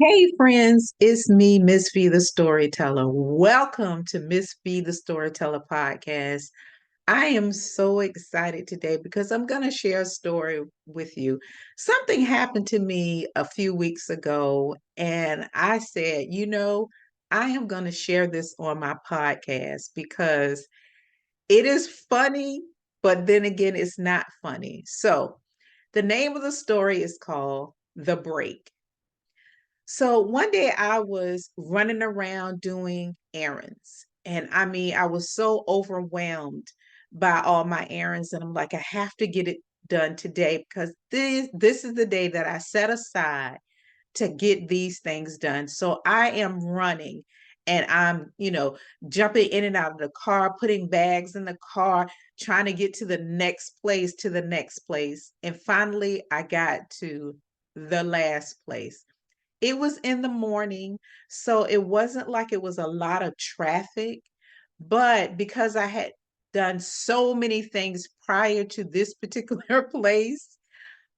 Hey friends, it's me, Miss V the Storyteller. Welcome to Miss V the Storyteller podcast. I am so excited today because I'm going to share a story with you. Something happened to me a few weeks ago, and I said, I am going to share this on my podcast because it is funny, but then again, it's not funny. So, the name of the story is called The Break. So one day I was running around doing errands. And I mean, I was so overwhelmed by all my errands. And I'm like, I have to get it done today because this is the day that I set aside to get these things done. So I am running and I'm, jumping in and out of the car, putting bags in the car, trying to get to the next place, to the next place. And finally, I got to the last place. It was in the morning, so it wasn't like it was a lot of traffic, but because I had done so many things prior to this particular place,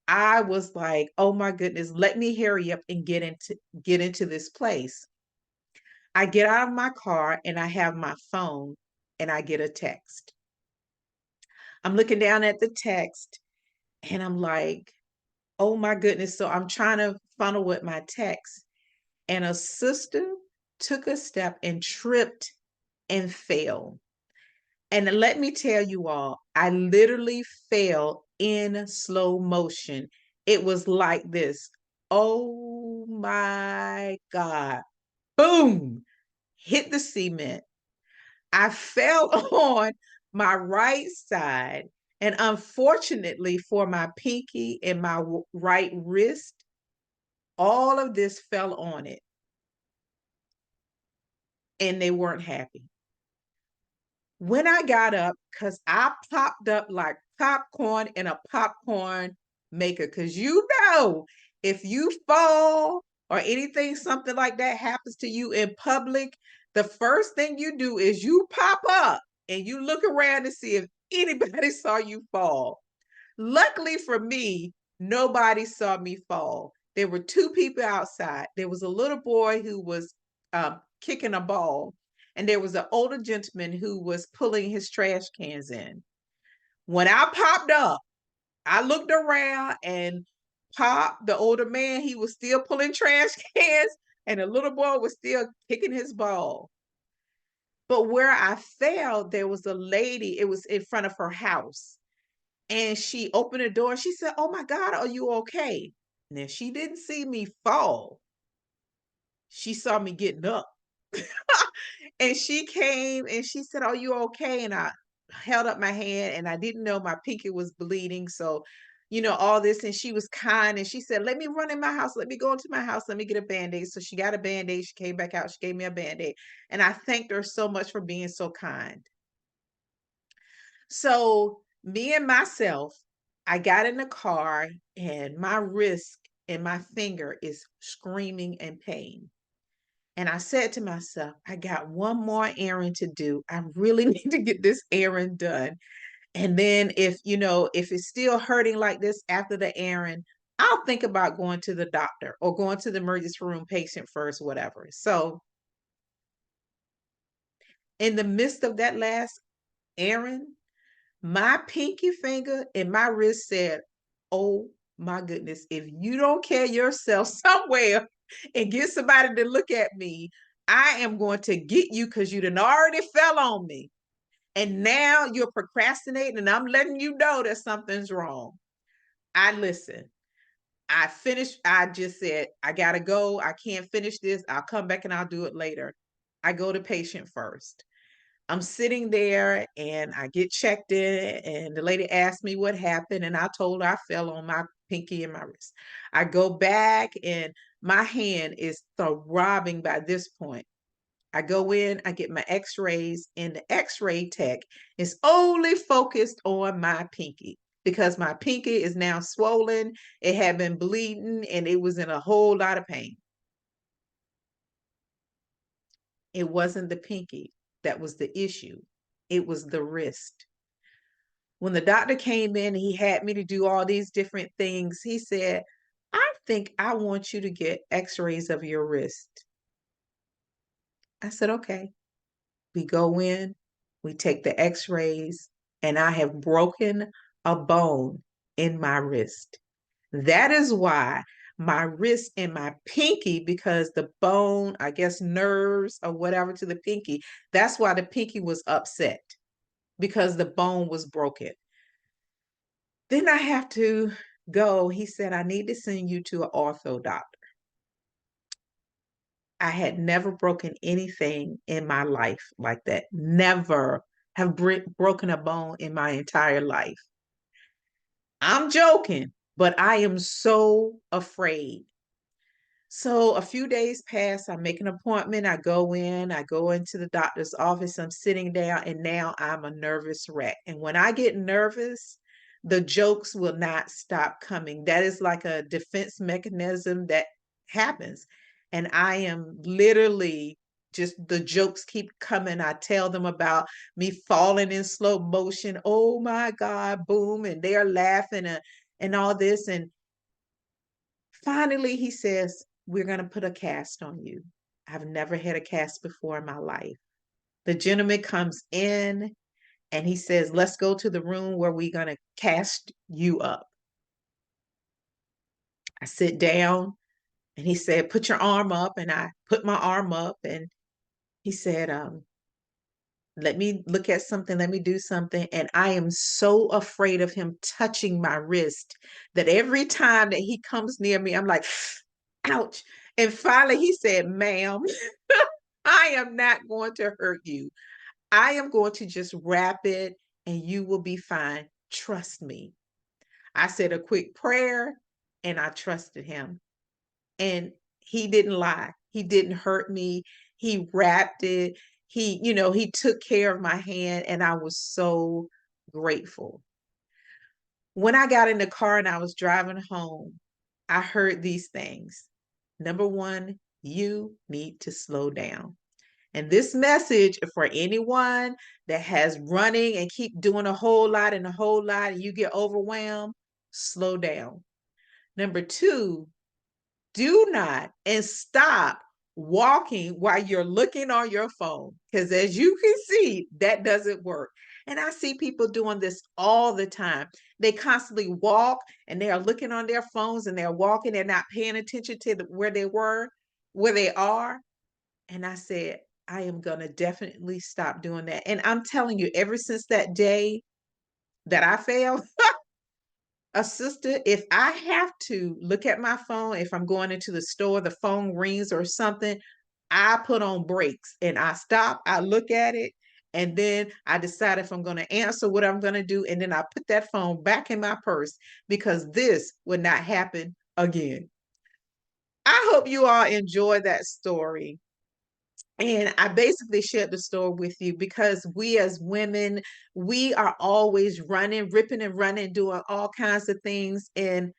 I was like, "Oh my goodness, let me hurry up and get into this place." I get out of my car and I have my phone and I get a text. I'm looking down at the text and I'm like, "Oh my goodness." So I'm trying to funnel with my text and a sister took a step and tripped and fell. And let me tell you all, I literally fell in slow motion. It was like this. Oh my God. Boom. Hit the cement. I fell on my right side. And unfortunately for my pinky and my right wrist, all of this fell on it and they weren't happy. When I got up, because I popped up like popcorn in a popcorn maker, because if you fall or anything, something like that happens to you in public, the first thing you do is you pop up and you look around to see if anybody saw you fall. Luckily for me, nobody saw me fall. There were two people outside. There was a little boy who was kicking a ball, and there was an older gentleman who was pulling his trash cans in. When I popped up, I looked around and Pop, the older man, he was still pulling trash cans, and the little boy was still kicking his ball. But where I fell, there was a lady, it was in front of her house. And she opened the door and she said, "Oh my God, are you okay?" Now she didn't see me fall. She saw me getting up. And she came and she said, "Are you okay?" And I held up my hand and I didn't know my pinky was bleeding. So, all this. And she was kind and she said, "Let me run in my house. Let me go into my house. Let me get a band-aid." So she got a band-aid. She came back out. She gave me a band-aid. And I thanked her so much for being so kind. So me and myself, I got in the car and my wrist and my finger is screaming in pain. And I said to myself, I got one more errand to do. I really need to get this errand done. And then if it's still hurting like this after the errand, I'll think about going to the doctor or going to the emergency room patient first, whatever. So in the midst of that last errand, my pinky finger and my wrist said, "Oh my goodness, if you don't carry yourself somewhere and get somebody to look at me, I am going to get you because you done already fell on me. And now you're procrastinating, and I'm letting you know that something's wrong." I listen. I finished. I just said, "I got to go. I can't finish this. I'll come back and I'll do it later." I go to patient first. I'm sitting there and I get checked in, and the lady asked me what happened, and I told her I fell on my pinky and my wrist. I go back, and my hand is throbbing by this point. I go in, I get my x rays, and the x ray tech is only focused on my pinky because my pinky is now swollen. It had been bleeding, and it was in a whole lot of pain. It wasn't the pinky that was the issue, it was the wrist. When the doctor came in, he had me to do all these different things. He said, "I think I want you to get x-rays of your wrist. I said, okay. We go in, we take the x-rays, and I have broken a bone in my wrist. That is why my wrist and my pinky, because the bone, I guess nerves or whatever to the pinky, that's why the pinky was upset because the bone was broken. Then I have to go. He said, I need to send you to an ortho doctor. I had never broken anything in my life like that. Never have broken a bone in my entire life. I'm joking, but I am so afraid. So a few days pass, I make an appointment, I go into the doctor's office, I'm sitting down, and now I'm a nervous wreck. And when I get nervous, the jokes will not stop coming. That is like a defense mechanism that happens. And I am literally just the jokes keep coming. I tell them about me falling in slow motion. Oh my God, boom. And they're laughing and all this. And finally, he says, we're going to put a cast on you. I've never had a cast before in my life. The gentleman comes in and he says, let's go to the room where we're going to cast you up. I sit down and he said, put your arm up. And I put my arm up and he said, let me look at something, let me do something. And I am so afraid of him touching my wrist that every time that he comes near me, I'm like, ouch. And finally he said, ma'am, I am not going to hurt you. I am going to just wrap it and you will be fine. Trust me. I said a quick prayer and I trusted him. And he didn't lie. He didn't hurt me. He wrapped it. He took care of my hand and I was so grateful. When I got in the car and I was driving home, I heard these things. Number one, you need to slow down. And this message for anyone that has running and keep doing a whole lot and a whole lot and you get overwhelmed, slow down. Number two, do not and stop walking while you're looking on your phone. Because as you can see, that doesn't work. And I see people doing this all the time. They constantly walk and they are looking on their phones and they're walking, they're not paying attention to where they are. And I said, I am going to definitely stop doing that. And I'm telling you, ever since that day that I failed, a sister, if I have to look at my phone, if I'm going into the store, the phone rings or something, I put on brakes and I stop, I look at it, and then I decide if I'm going to answer what I'm going to do. And then I put that phone back in my purse because this would not happen again. I hope you all enjoy that story. And I basically shared the story with you because we as women, we are always running, ripping and running, doing all kinds of things. And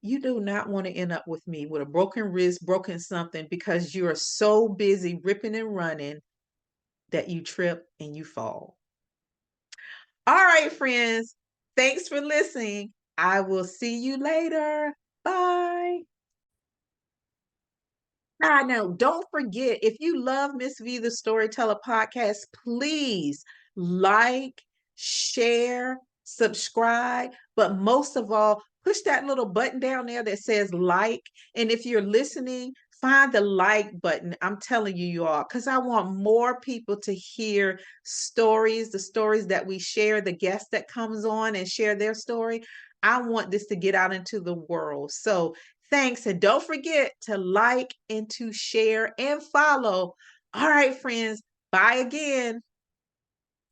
you do not want to end up with me with a broken wrist, broken something, because you are so busy ripping and running that you trip and you fall. All right, friends. Thanks for listening. I will see you later. Bye. I know. Don't forget, if you love Miss V, the Storyteller podcast, please like, share, subscribe, but most of all, push that little button down there that says like. And if you're listening, find the like button. I'm telling you all, because I want more people to hear stories, the stories that we share, the guests that comes on and share their story. I want this to get out into the world. So thanks. And don't forget to like and to share and follow. All right, friends. Bye again.